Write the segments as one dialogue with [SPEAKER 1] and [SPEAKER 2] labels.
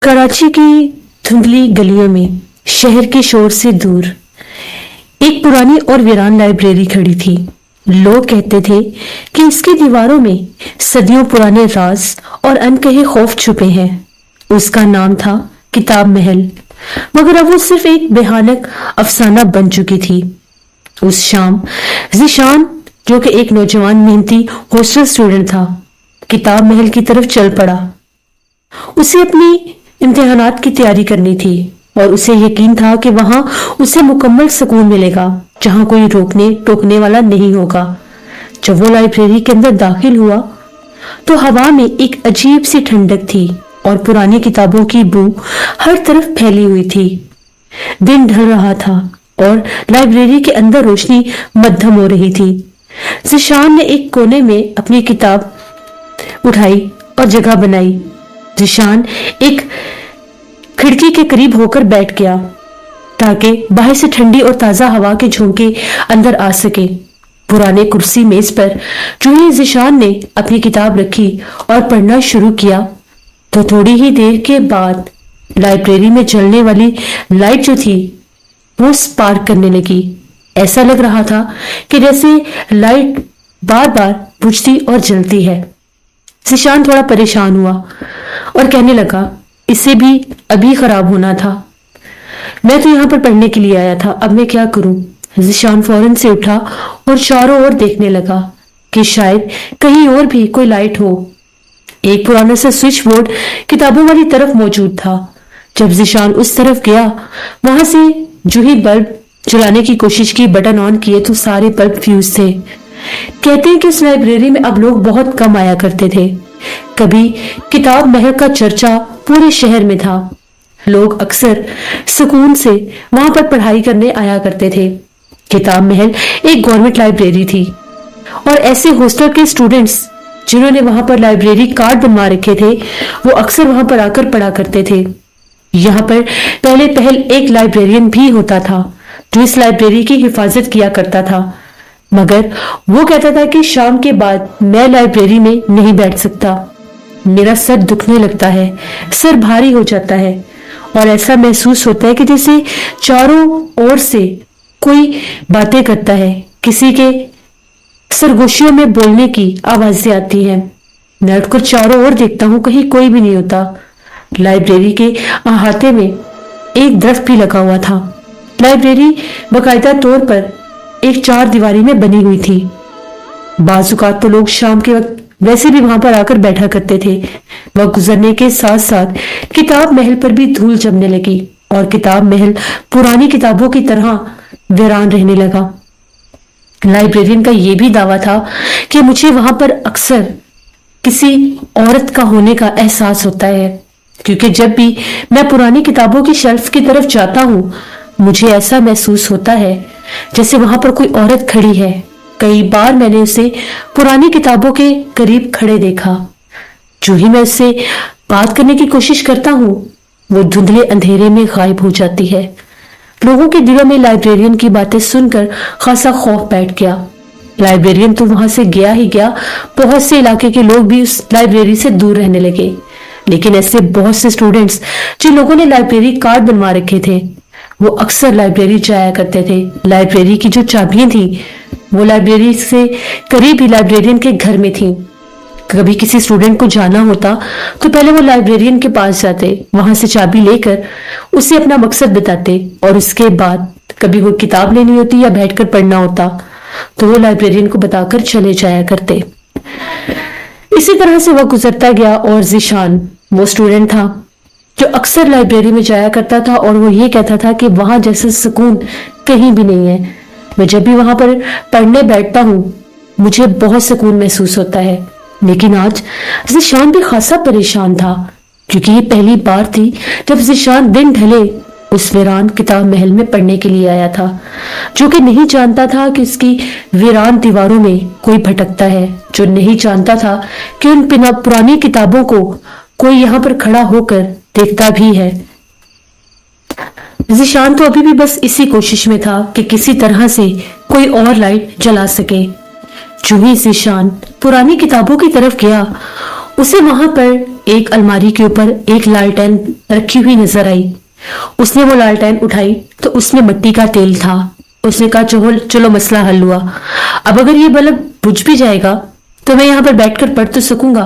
[SPEAKER 1] कराची की धुंधली गलियों में शहर के शोर से दूर एक पुरानी और वीरान लाइब्रेरी खड़ी थी। लोग कहते थे कि इसकी दीवारों में सदियों पुराने राज और अनकहे खौफ छुपे हैं। उसका नाम था किताब महल, मगर अब वो सिर्फ एक भयानक अफसाना बन चुकी थी। उस शाम ज़ीशान, जो कि एक नौजवान मेहनती हॉस्टल स्टूडेंट था, किताब महल की तरफ चल पड़ा। उसे अपनी इम्तिहानात की तैयारी करनी थी और उसे यकीन था कि वहां उसे मुकम्मल सुकून मिलेगा, जहां कोई रोकने टोकने वाला नहीं होगा। जब वो लाइब्रेरी के अंदर दाखिल हुआ तो हवा में एक अजीब सी ठंडक थी और पुरानी किताबों की बू हर तरफ फैली हुई थी। दिन ढल रहा था और लाइब्रेरी के अंदर रोशनी मध्यम हो रही थी। ज़ीशान ने एक कोने में अपनी किताब उठाई और जगह बनाई। ज़ीशान एक खिड़की के करीब होकर बैठ गया ताकि बाहर से ठंडी और ताजा हवा के झोंके अंदर आ सके। पुराने कुर्सी मेज पर जो ही ज़ीशान ने अपनी किताब रखी और पढ़ना शुरू किया तो थोड़ी ही देर के बाद लाइब्रेरी में जलने वाली लाइट जो थी वो स्पार्क करने लगी। ऐसा लग रहा था कि जैसे लाइट बार बार बुझती और जलती है। ज़ीशान थोड़ा परेशान हुआ और कहने लगा, इसे भी अभी खराब होना था। मैं तो यहाँ पर पढ़ने के लिए आया था, अब मैं क्या करूं? ज़ीशान फौरन से उठा और चारों ओर देखने लगा कि शायद कहीं और भी कोई लाइट हो। एक पुराना सा स्विच बोर्ड किताबों वाली तरफ मौजूद था। जब ज़ीशान उस तरफ गया, वहां से जो ही बल्ब जलाने की कोशिश की, बटन ऑन किए तो सारे बल्ब फ्यूज थे। कहते हैं कि इस लाइब्रेरी में अब लोग बहुत कम आया करते थे। कभी किताब महल का चर्चा पूरे शहर में था। लोग अक्सर सुकून से वहां पर पढ़ाई करने आया करते थे। किताब महल एक गवर्नमेंट लाइब्रेरी थी और ऐसे हॉस्टल के स्टूडेंट्स जिन्होंने वहां पर लाइब्रेरी कार्ड बनवा रखे थे वो अक्सर वहां पर आकर पढ़ा करते थे। यहाँ पर पहल एक लाइब्रेरियन भी होता था जो इस लाइब्रेरी की हिफाजत किया करता था, मगर वो कहता था कि शाम के बाद मैं लाइब्रेरी में नहीं बैठ सकता। मेरा सर दुखने लगता है, सर भारी हो जाता है और ऐसा महसूस होता है कि जैसे चारों ओर से कोई बातें करता है, किसी के सरगोशियों में बोलने की आवाजें आती हैं। मैं उठकर चारों ओर देखता हूँ, कहीं कोई भी नहीं होता। लाइब्रेरी के अहाते में एक दरख्त भी लगा हुआ था। लाइब्रेरी बाकायदा तौर पर एक चार दीवारी में बनी हुई थी। बाजुकात तो लोग शाम के वक्त वैसे भी वहां पर आकर बैठा करते थे। वक्त गुजरने के साथ साथ किताब महल पर भी धूल जमने लगी और किताब महल पुरानी किताबों की तरह वीरान रहने लगा। लाइब्रेरियन का यह भी दावा था कि मुझे वहां पर अक्सर किसी औरत का होने का एहसास होता है, क्योंकि जब भी मैं पुरानी किताबों की शेल्फ की तरफ जाता हूं मुझे ऐसा महसूस होता है जैसे वहां पर कोई औरत खड़ी है। कई बार मैंने उसे पुरानी किताबों के करीब खड़े देखा। जो ही मैं उससे बात करने की कोशिश करता हूँ वो धुंधले अंधेरे में गायब हो जाती है। लोगों के दिलों में लाइब्रेरियन की बातें सुनकर खासा खौफ बैठ गया। लाइब्रेरियन तो वहां से गया ही गया, बहुत से इलाके के लोग भी उस लाइब्रेरी से दूर रहने लगे। लेकिन ऐसे बहुत से स्टूडेंट्स जिन लोगों ने लाइब्रेरी कार्ड बनवा रखे थे वो अक्सर लाइब्रेरी जाया करते थे। लाइब्रेरी की जो चाबियां थी वो लाइब्रेरी से करीब ही लाइब्रेरियन के घर में थी। कभी किसी स्टूडेंट को जाना होता तो पहले वो लाइब्रेरियन के पास जाते, वहां से चाबी लेकर उसे अपना मकसद बताते और उसके बाद कभी वो किताब लेनी होती या बैठकर पढ़ना होता तो वो लाइब्रेरियन को बताकर चले जाया करते। इसी तरह से वह गुजरता गया और ज़ीशान वो स्टूडेंट था जो अक्सर लाइब्रेरी में जाया करता था और वो ये कहता था कि वहां जैसे सुकून कहीं भी नहीं है। मैं जब भी वहां पर पढ़ने बैठता हूँ मुझे बहुत सुकून महसूस होता है। लेकिन आज ज़ीशान भी खासा परेशान था क्योंकि ये पहली बार थी जब ज़ीशान दिन ढले उस वीरान किताब महल में पढ़ने के लिए आया था, जो कि नहीं जानता था कि उसकी वीरान दीवारों में कोई भटकता है, जो नहीं जानता था कि उन पुरानी किताबों को कोई यहाँ पर खड़ा होकर देखता भी है। ज़ीशान तो अभी भी बस इसी कोशिश में था कि किसी तरह से कोई और लाइट जला सके। जो ही ज़ीशान पुरानी किताबों की तरफ गया, उसे वहां पर एक अलमारी के ऊपर एक लालटेन रखी हुई नजर आई। उसने वो लालटेन उठाई तो उसमें मिट्टी का तेल था। उसने कहा चलो चलो मसला हल हुआ। अब अगर ये बल्ब बुझ भी जाएगा तो मैं यहाँ पर बैठकर पढ़ तो सकूंगा।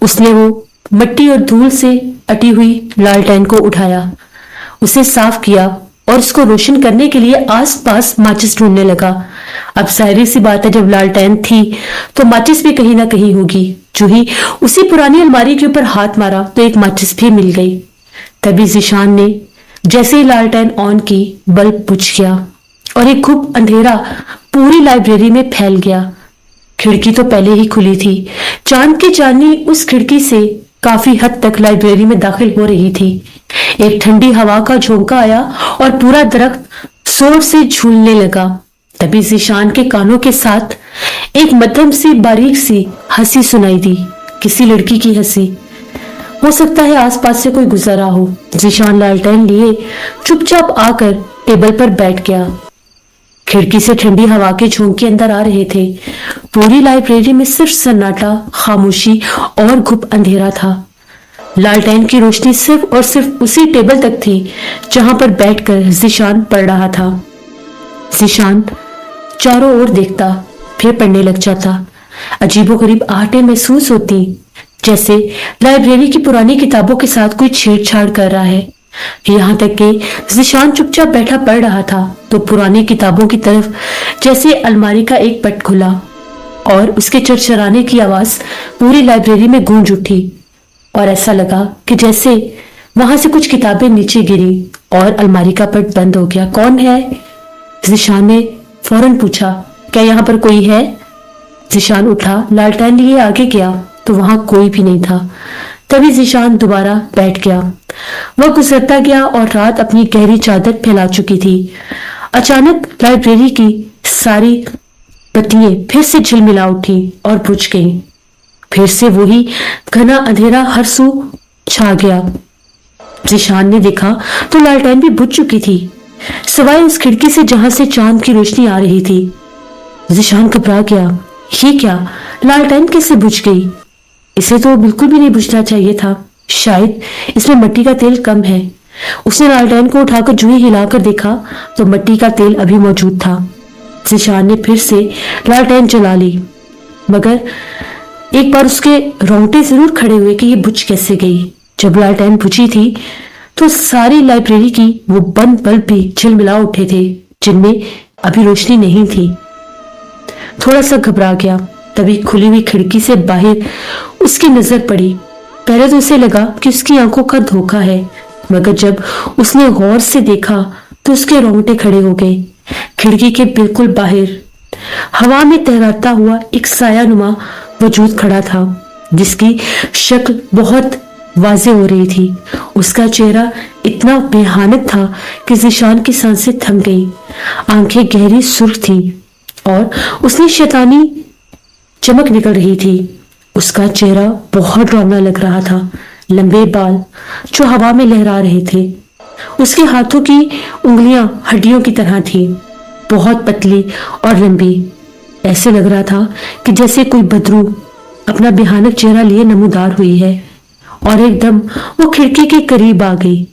[SPEAKER 1] उसने वो मिट्टी और धूल से अटी हुई लालटेन को उठाया, उसे साफ किया और उसको रोशन करने के लिए आसपास माचिस ढूंढने लगा। अब जाहिर सी बात है, जब लालटेन थी तो माचिस भी कहीं ना कहीं होगी। जो ही उसी पुरानी अलमारी के ऊपर हाथ मारा तो एक माचिस भी मिल गई। तभी ज़ीशान ने जैसे ही लालटेन ऑन की, बल्ब बुझ गया और एक खूब अंधेरा पूरी लाइब्रेरी में फैल गया। खिड़की तो पहले ही खुली थी। चांद की चांदनी उस खिड़की से काफी हद तक लाइब्रेरी में दाखिल हो रही थी। एक ठंडी हवा का झोंका आया और पूरा दरख्त जोर से झूलने लगा। तभी ज़ीशान के कानों के साथ एक मध्यम सी बारीक सी हंसी सुनाई दी, किसी लड़की की हंसी। हो सकता है आसपास से कोई गुजर रहा हो। ज़ीशान लालटेन लिए चुपचाप आकर टेबल पर बैठ गया। खिड़की से ठंडी हवा के झोंके अंदर आ रहे थे। पूरी लाइब्रेरी में सिर्फ सन्नाटा, खामोशी और घुप अंधेरा था। लालटेन की रोशनी सिर्फ और सिर्फ उसी टेबल तक थी जहां पर बैठकर ज़ीशान पढ़ रहा था। ज़ीशान चारों ओर देखता, फिर पढ़ने लग जाता। अजीबोगरीब आहटें महसूस होती, जैसे लाइब्रेरी की पुरानी किताबों के साथ कोई छेड़छाड़ कर रहा है। यहाँ तक कि ज़ीशान चुपचाप बैठा पढ़ रहा था तो पुरानी किताबों की तरफ जैसे अलमारी का एक पट खुला और उसके चरचराने की आवाज पूरी लाइब्रेरी में गूंज उठी और ऐसा लगा कि जैसे वहां से कुछ किताबें नीचे गिरी और अलमारी का पट बंद हो गया। कौन है? ज़ीशान ने फौरन पूछा, क्या यहाँ पर कोई है? ज़ीशान उठा, लालटेन लिए आगे गया तो वहां कोई भी नहीं था। तभी ज़ीशान दोबारा बैठ गया। वह गुजरता गया और रात अपनी गहरी चादर फैला चुकी थी। अचानक लाइब्रेरी की सारी बत्तियां फिर से झिलमिला उठी और बुझ गईं। फिर से वही घना अंधेरा हर सू छा गया। ज़ीशान ने देखा तो लालटेन भी बुझ चुकी थी, सिवाय उस खिड़की से जहां से चांद की रोशनी आ रही थी। ज़ीशान घबरा गया। ये क्या, लालटेन कैसे बुझ गई? इसे तो बिल्कुल भी नहीं बुझना चाहिए था। शायद इसमें मिट्टी का तेल कम है। उसने लालटेन को उठाकर जूही हिलाकर देखा तो मिट्टी का तेल अभी मौजूद था। ज़ीशान ने फिर से लालटेन जला ली, मगर एक बार उसके रोंगटे जरूर खड़े हुए कि ये बुझ कैसे गई। जब लालटेन बुझी थी तो सारी लाइब्रेरी की वो बंद बल्ब भी झिलमिला उठे थे जिनमें अभी रोशनी नहीं थी। थोड़ा सा घबरा गया। तभी खुली हुई खिड़की से बाहर उसकी नजर पड़ी। पहले तो उसे लगा कि उसकी आंखों का धोखा है, मगर जब उसने गौर से देखा तो उसके रोंगटे खड़े हो गए। खिड़की के बिल्कुल बाहर हवा में तहराता हुआ एक सायानुमा वजूद खड़ा था, जिसकी शक्ल बहुत वाज़ेह हो रही थी। उसका चेहरा इतना भयानक था कि ज़ीशान की सांसें थम गई। आंखें गहरी सुर्ख थी और उसने शैतानी चमक निकल रही थी। उसका चेहरा बहुत डरावना लग रहा था। लंबे बाल जो हवा में लहरा रहे थे। उसके हाथों की उंगलियां हड्डियों की तरह थी, बहुत पतली और लंबी। ऐसे लग रहा था कि जैसे कोई बदरू अपना भयानक चेहरा लिए नमूदार हुई है। और एकदम वो खिड़की के करीब आ गई।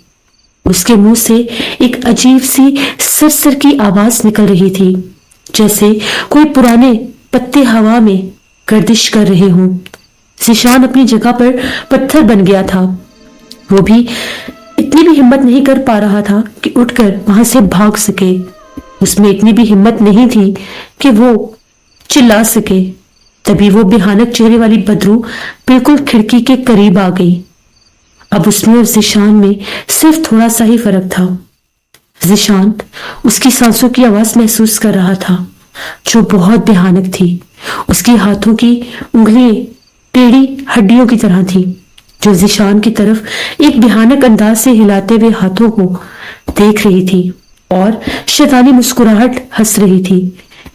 [SPEAKER 1] उसके मुंह से एक अजीब सी सरसर की आवाज निकल रही थी, जैसे कोई पुराने पत्ते हवा में गर्दिश कर रहे हों। ज़ीशान अपनी जगह पर पत्थर बन गया था। वो भी इतनी भी हिम्मत नहीं कर पा रहा था कि उठकर वहां से भाग सके। उसमें इतनी भी हिम्मत नहीं थी कि वो चिल्ला सके। तभी वो भयानक चेहरे वाली बदरू बिल्कुल खिड़की के करीब आ गई। अब उसमें और ज़ीशान में सिर्फ थोड़ा सा ही फर्क था। ज़ीशान उसकी सांसों की आवाज महसूस कर रहा था, जो बहुत भयानक थी। उसकी हाथों की उंगलियां टेढ़ी हड्डियों की तरह थी, जो ज़ीशान की तरफ एक भयानक अंदाज से हिलाते हुए हाथों को देख रही थी और शैतानी मुस्कुराहट हंस रही थी।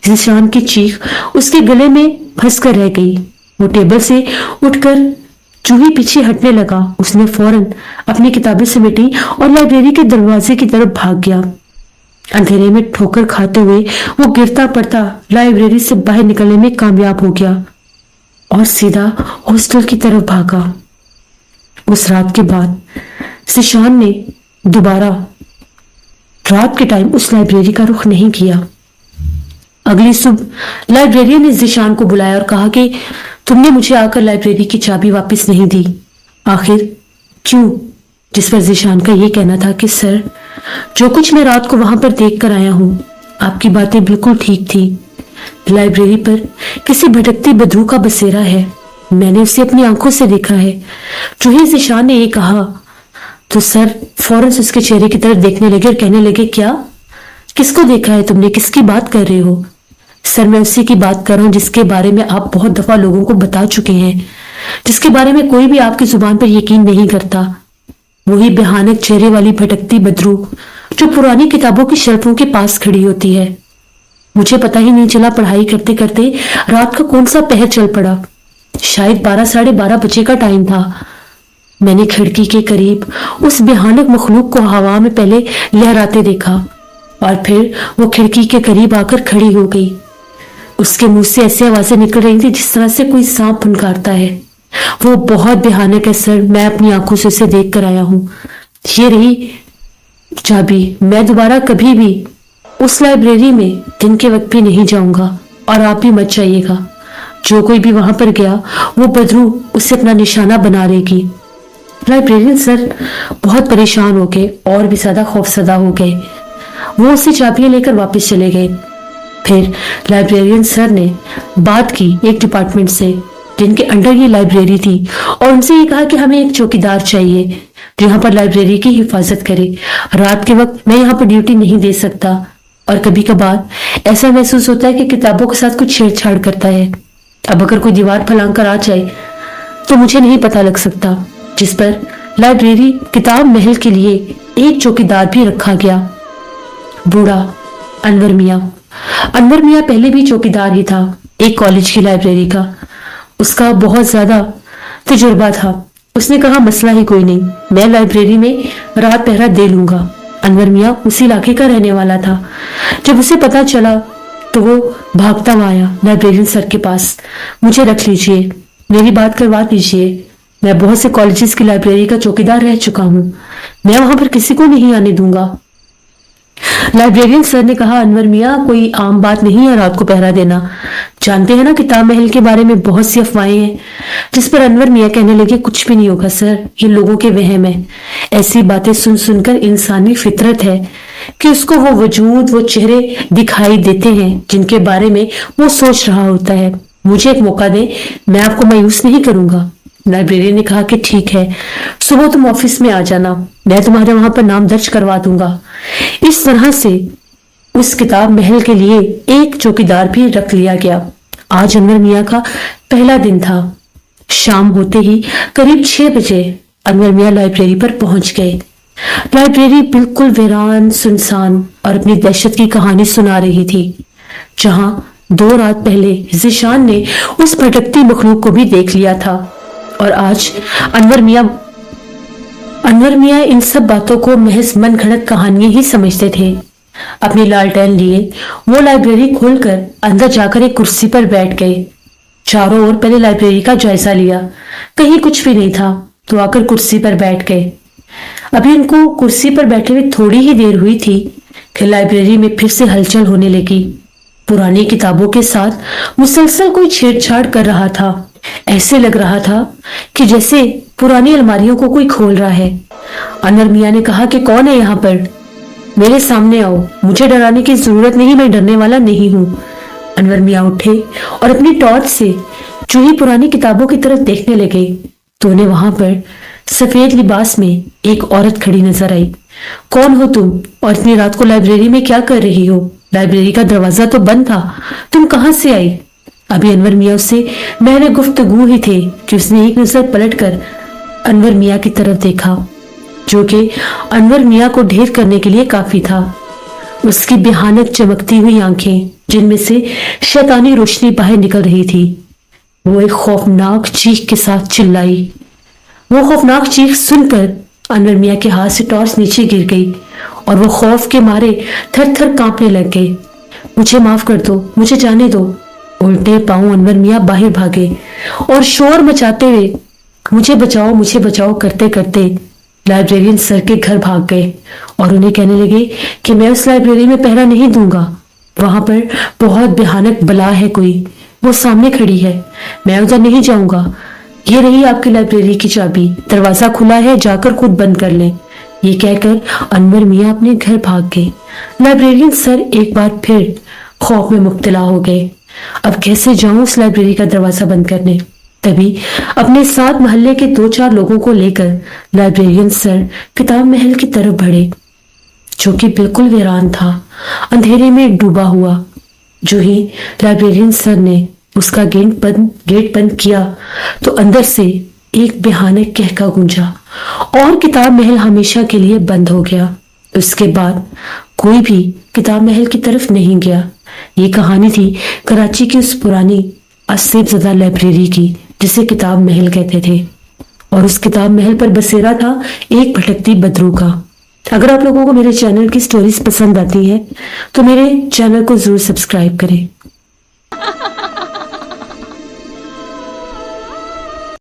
[SPEAKER 1] ज़ीशान की चीख उसके गले में फंस कर रह गई। वो टेबल से उठकर जूही पीछे हटने लगा। उसने फौरन अपनी किताबें समेटी और लाइब्रेरी के दरवाजे की तरफ भाग गया। अंधेरे में ठोकर खाते हुए वो गिरता पड़ता लाइब्रेरी से बाहर निकलने में कामयाब हो गया और सीधा हॉस्टल की तरफ भागा। उस रात के बाद ज़ीशान ने दोबारा रात के टाइम उस लाइब्रेरी का रुख नहीं किया। अगली सुबह लाइब्रेरियन ने ज़ीशान को बुलाया और कहा कि तुमने मुझे आकर लाइब्रेरी की चाबी वापस नहीं दी, आखिर क्यों? जिस पर ज़ीशान का ये कहना था कि सर, जो कुछ मैं रात को वहां पर देख कर आया हूं, आपकी बातें बिल्कुल ठीक थी। लाइब्रेरी पर किसी भटकती बदरू का बसेरा है, मैंने उसे अपनी आंखों से देखा है। जो ही ज़ीशान ने ये कहा तो सर फौरन से उसके चेहरे की तरफ देखने लगे और कहने लगे, क्या? किसको देखा है तुमने? किसकी बात कर रहे हो? सर, मैं उसी की बात कर रहा हूं जिसके बारे में आप बहुत दफा लोगों को बता चुके हैं, जिसके बारे में कोई भी आपकी जुबान पर यकीन नहीं करता। वही भयानक चेहरे वाली भटकती बदरू जो पुरानी किताबों की शेल्फों के पास खड़ी होती है। मुझे पता ही नहीं चला पढ़ाई करते करते रात का कौन सा पहर चल पड़ा। शायद 12 साढ़े 12 बजे का टाइम था। मैंने खिड़की के करीब उस भयानक मखलूक को हवा में पहले लहराते देखा और फिर वो खिड़की के करीब आकर खड़ी हो गई। उसके मुंह से ऐसी आवाजें निकल रही थी जिस तरह से कोई सांप फुनकारता है। वो बहुत भयानक है सर, मैं अपनी आंखों से उसे देख कर आया हूं। ये रही चाबी। मैं दोबारा कभी भी उस लाइब्रेरी में दिन के वक्त भी नहीं जाऊंगा और आप भी मत जाइएगा। जो कोई भी वहां पर गया वो बदरू उसे अपना निशाना बना लेगी। लाइब्रेरियन सर बहुत परेशान हो गए और भी ज्यादा खौफसदा हो गए। वो उसे चाबियां लेकर वापस चले गए। फिर लाइब्रेरियन सर ने बात की एक डिपार्टमेंट से जिनके अंडर ये लाइब्रेरी थी और उनसे ये कहा कि हमें एक चौकीदार चाहिए जो यहाँ पर लाइब्रेरी की हिफाजत करे। रात के वक्त मैं यहाँ पर ड्यूटी नहीं दे सकता और कभी कभार ऐसा महसूस होता है कि किताबों के साथ कुछ छेड़छाड़ करता है। अब अगर कोई दीवार फलांग कर आ जाए तो मुझे नहीं पता लग सकता। जिस पर लाइब्रेरी किताब महल के लिए एक चौकीदार भी रखा गया, बूढ़ा अनवर मियाँ। अनवर मियाँ पहले भी चौकीदार ही था एक कॉलेज की लाइब्रेरी का। उसका बहुत ज्यादा तजुर्बा था। उसने कहा मसला ही कोई नहीं, मैं लाइब्रेरी में रात पहरा दे लूंगा। अनवर मियाँ उसी इलाके का रहने वाला था। जब उसे पता चला तो वो भागता हुआ आया लाइब्रेरियन सर के पास। मुझे रख लीजिए, मेरी बात करवा दीजिए। मैं बहुत से कॉलेजेस की लाइब्रेरी का चौकीदार रह चुका हूँ, मैं वहां पर किसी को नहीं आने दूंगा। लाइब्रेरियन सर ने कहा, अनवर मियाँ कोई आम बात नहीं है रात को पहरा देना। जानते हैं ना किताब महल के बारे में बहुत सी अफवाहें हैं। जिस पर अनवर मियाँ कहने लगे, कुछ भी नहीं होगा सर, ये लोगों के वहम है। ऐसी बातें सुन सुनकर इंसानी फितरत है कि उसको वो वजूद, वो चेहरे दिखाई देते हैं जिनके बारे में वो सोच रहा होता है। मुझे एक मौका दे, मैं आपको मायूस नहीं करूंगा। लाइब्रेरियन ने कहा कि ठीक है, सुबह तुम ऑफिस में आ जाना, मैं तुम्हारे वहां पर नाम दर्ज करवा दूंगा। इस तरह से उस किताब महल के लिए एक चौकीदार भी रख लिया गया। आज अनवर मियाँ का पहला दिन था। शाम होते ही करीब 6 बजे अनवर मियाँ लाइब्रेरी पर पहुंच गए। लाइब्रेरी बिल्कुल वीरान, सुनसान और अपनी दहशत की कहानी सुना रही थी। जहां 2 रात पहले ज़ीशान ने उस भटकती मखलूक को भी देख लिया था और आज अनवर मियाँ इन सब बातों को महज मन घड़त कहानियां ही समझते थे। अपनी लालटेन लिए वो लाइब्रेरी खोलकर अंदर जाकर एक कुर्सी पर बैठ गए। चारों ओर पहले लाइब्रेरी का जायजा लिया, कहीं कुछ भी नहीं था तो आकर कुर्सी पर बैठ गए। अभी उनको कुर्सी पर बैठे हुए थोड़ी ही देर हुई थी कि लाइब्रेरी में फिर से हलचल होने लगी। पुरानी किताबों के साथ मुसलसल कोई छेड़छाड़ कर रहा था। ऐसे लग रहा था कि जैसे पुरानी अलमारियों को कोई खोल रहा है। अनवर मियाँ ने कहा कि कौन है यहाँ पर? मेरे सामने आओ, मुझे डराने की जरूरत नहीं, मैं डरने वाला नहीं हूँ। अनवर मियाँ उठे और अपनी टॉर्च से जो ही पुरानी किताबों की तरफ देखने लगे तो उन्हें वहां पर सफेद लिबास में एक औरत खड़ी नजर आई। कौन हो तुम और इतनी रात को लाइब्रेरी में क्या कर रही हो? लाइब्रेरी का दरवाजा तो बंद था, तुम कहां से आई? अभी अनवर मियाँ उससे मैंने गुफ्तगू ही थे कि उसने एक नजर पलटकर अनवर मियाँ की तरफ देखा, जो कि अनवर मियाँ को ढेर करने के लिए काफी था। उसकी भयानक चमकती हुई आंखें जिनमें से शैतानी रोशनी बाहर निकल रही थी। वो एक खौफनाक चीख के साथ चिल्लाई। वो खौफनाक चीख सुनकर अनवर मियाँ के हाथ से टॉर्च नीचे गिर गई और वो खौफ के मारे थर थर कांपने लग गए। मुझे माफ कर दो, मुझे जाने दो। उल्टे पांव अनवर मियां बाहर भागे और शोर मचाते हुए मुझे बचाओ करते करते लाइब्रेरियन सर के घर भाग गए और उन्हें कहने लगे कि मैं उस लाइब्रेरी में पहरा नहीं दूंगा, वहां पर बहुत भयानक बला है, कोई वो सामने खड़ी है, मैं उधर नहीं जाऊंगा। ये रही आपकी लाइब्रेरी की चाबी, दरवाजा खुला है, जाकर खुद बंद कर लें। ये कहकर अनवर मियां अपने घर भाग गए। लाइब्रेरियन सर एक बार फिर खौफ में मुब्तला हो गए। अब कैसे जाऊं उस लाइब्रेरी का दरवाजा बंद करने? तभी अपने साथ मोहल्ले के 2-4 लोगों को लेकर लाइब्रेरियन सर किताब महल की तरफ बढ़े, जो कि बिल्कुल वीरान था, अंधेरे में डूबा हुआ। जो ही लाइब्रेरियन सर ने उसका गेट बंद किया तो अंदर से एक भयानक कहका गूंजा और किताब महल हमेशा के लिए बंद हो गया। उसके बाद कोई भी किताब महल की तरफ नहीं गया। ये कहानी थी कराची की उस पुरानी असीबज़दा लाइब्रेरी की, जिसे किताब महल कहते थे, और उस किताब महल पर बसेरा था एक भटकती बदरू का। अगर आप लोगों को मेरे चैनल की स्टोरीज पसंद आती है तो मेरे चैनल को जरूर सब्सक्राइब करें।